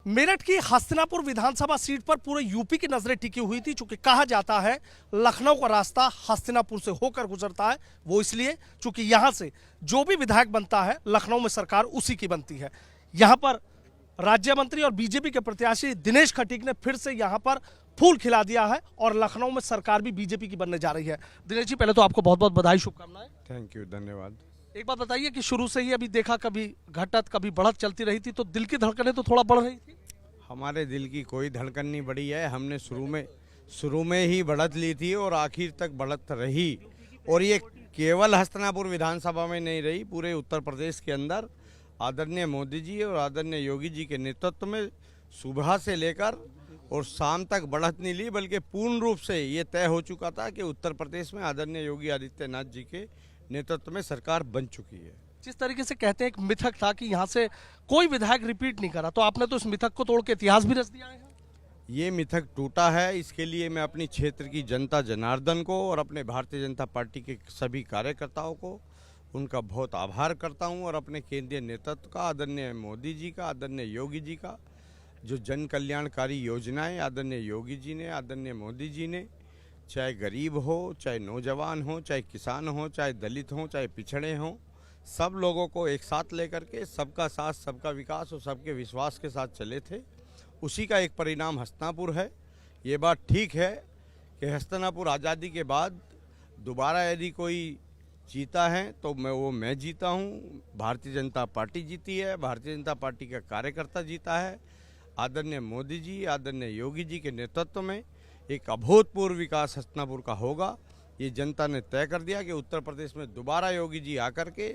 मेरठ की हस्तिनापुर विधानसभा सीट पर पूरे यूपी की नजरें टिकी हुई थी। चूंकि कहा जाता है लखनऊ का रास्ता हस्तिनापुर से होकर गुजरता है, वो इसलिए चूंकि यहां से जो भी विधायक बनता है लखनऊ में सरकार उसी की बनती है। यहां पर राज्य मंत्री और बीजेपी के प्रत्याशी दिनेश खटीक ने फिर से यहां पर फूल खिला दिया है और लखनऊ में सरकार भी बीजेपी की बनने जा रही है। दिनेश जी, पहले तो आपको बहुत बहुत बधाई, शुभकामनाएं। थैंक यू, धन्यवाद। एक बात बताइए कि शुरू से ही अभी देखा कभी घटत कभी बढ़त चलती रही थी, तो दिल की धड़कनें तो थोड़ा बढ़ रही थी। हमारे दिल की कोई धड़कन नहीं बढ़ी है। हमने शुरू में ही बढ़त ली थी और आखिर तक बढ़त रही। और ये केवल हस्तिनापुर विधानसभा में नहीं रही, पूरे उत्तर प्रदेश के अंदर आदरणीय मोदी जी और आदरणीय योगी जी के नेतृत्व में सुबह से लेकर और शाम तक बढ़त नहीं ली, बल्कि पूर्ण रूप से ये तय हो चुका था कि उत्तर प्रदेश में आदरणीय योगी आदित्यनाथ जी के नेतृत्व में सरकार बन चुकी है। जिस तरीके से कहते हैं एक मिथक था कि यहाँ से कोई विधायक रिपीट नहीं करा, तो आपने तो इस मिथक को तोड़ के इतिहास भी रच दिया है। ये मिथक टूटा है। इसके लिए मैं अपनी क्षेत्र की जनता जनार्दन को और अपने भारतीय जनता पार्टी के सभी कार्यकर्ताओं को उनका बहुत आभार करता हूं, और अपने केंद्रीय नेतृत्व का, आदरणीय मोदी जी का, आदरणीय योगी जी का, जो जन कल्याणकारी योजनाएं आदरणीय योगी जी ने, आदरणीय मोदी जी ने, चाहे गरीब हो, चाहे नौजवान हो, चाहे किसान हो, चाहे दलित हो, चाहे पिछड़े हों, सब लोगों को एक साथ लेकर के सबका साथ, सबका विकास और सबके विश्वास के साथ चले थे। उसी का एक परिणाम हस्तिनापुर है। ये बात ठीक है कि हस्तिनापुर आज़ादी के बाद दोबारा यदि कोई जीता है तो मैं जीता हूँ। भारतीय जनता पार्टी जीती है, भारतीय जनता पार्टी का कार्यकर्ता जीता है। आदरणीय मोदी जी, आदरणीय योगी जी के नेतृत्व में एक अभूतपूर्व विकास हस्तिनापुर का होगा। ये जनता ने तय कर दिया कि उत्तर प्रदेश में दोबारा योगी जी आकर के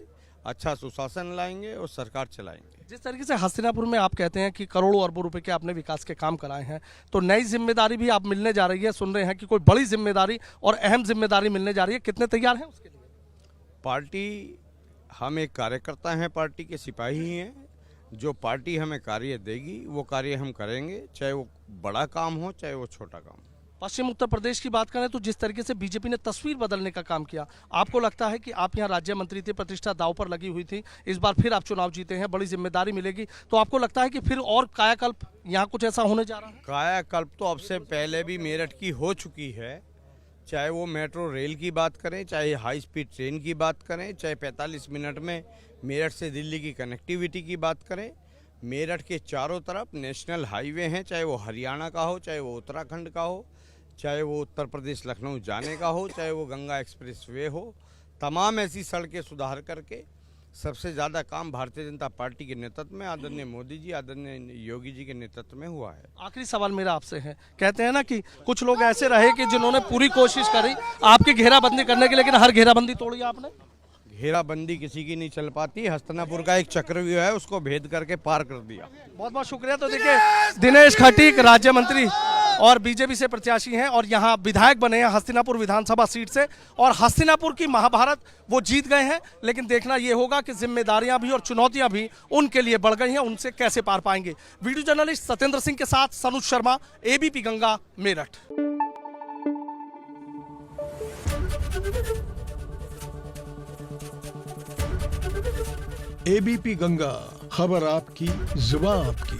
अच्छा सुशासन लाएंगे और सरकार चलाएंगे। जिस तरीके से हस्तिनापुर में आप कहते हैं कि करोड़ों अरबों रुपए के आपने विकास के काम कराए हैं, तो नई जिम्मेदारी भी आप मिलने जा रही है। सुन रहे हैं कि कोई बड़ी जिम्मेदारी और अहम जिम्मेदारी मिलने जा रही है, कितने तैयार हैं उसके लिए? पार्टी, हम एक कार्यकर्ता हैं, पार्टी के सिपाही हैं। जो पार्टी हमें कार्य देगी वो कार्य हम करेंगे, चाहे वो बड़ा काम हो चाहे वो छोटा काम हो। पश्चिम उत्तर प्रदेश की बात करें तो जिस तरीके से बीजेपी ने तस्वीर बदलने का काम किया, आपको लगता है कि आप यहाँ राज्य मंत्री थे, प्रतिष्ठा दांव पर लगी हुई थी, इस बार फिर आप चुनाव जीते हैं, बड़ी जिम्मेदारी मिलेगी, तो आपको लगता है कि फिर और कायाकल्प यहाँ कुछ ऐसा होने जा रहा है? कायाकल्प तो अब से पहले भी मेरठ की हो चुकी है। चाहे वो मेट्रो रेल की बात करें, चाहे हाई स्पीड ट्रेन की बात करें, चाहे 45 मिनट में मेरठ से दिल्ली की कनेक्टिविटी की बात करें। मेरठ के चारों तरफ नेशनल हाईवे हैं, चाहे वो हरियाणा का हो, चाहे वो उत्तराखंड का हो, चाहे वो उत्तर प्रदेश लखनऊ जाने का हो, चाहे वो गंगा एक्सप्रेसवे हो। तमाम ऐसी सड़कें सुधार करके सबसे ज़्यादा काम भारतीय जनता पार्टी के नेतृत्व में आदरणीय मोदी जी, आदरणीय योगी जी के नेतृत्व में हुआ है। आखिरी सवाल मेरा आपसे है, कहते हैं ना कि कुछ लोग ऐसे रहे कि जिन्होंने पूरी कोशिश करी आपकी घेराबंदी करने की, लेकिन हर घेराबंदी तोड़ी आपने। घेराबंदी किसी की नहीं चल पाती। हस्तिनापुर का एक चक्रव्यूह है, उसको भेद करके पार कर दिया। बहुत बहुत शुक्रिया। तो देखिए, दिनेश खटीक राज्य मंत्री और बीजेपी से प्रत्याशी हैं और यहाँ विधायक बने हैं हस्तिनापुर विधानसभा सीट से, और हस्तिनापुर की महाभारत वो जीत गए हैं। लेकिन देखना ये होगा कि जिम्मेदारियां भी और चुनौतियां भी उनके लिए बढ़ गई हैं, उनसे कैसे पार पाएंगे। वीडियो जर्नलिस्ट सत्येंद्र सिंह के साथ सनुज शर्मा, एबीपी गंगा, मेरठ। एबीपी गंगा, खबर आपकी, जुबान आपकी।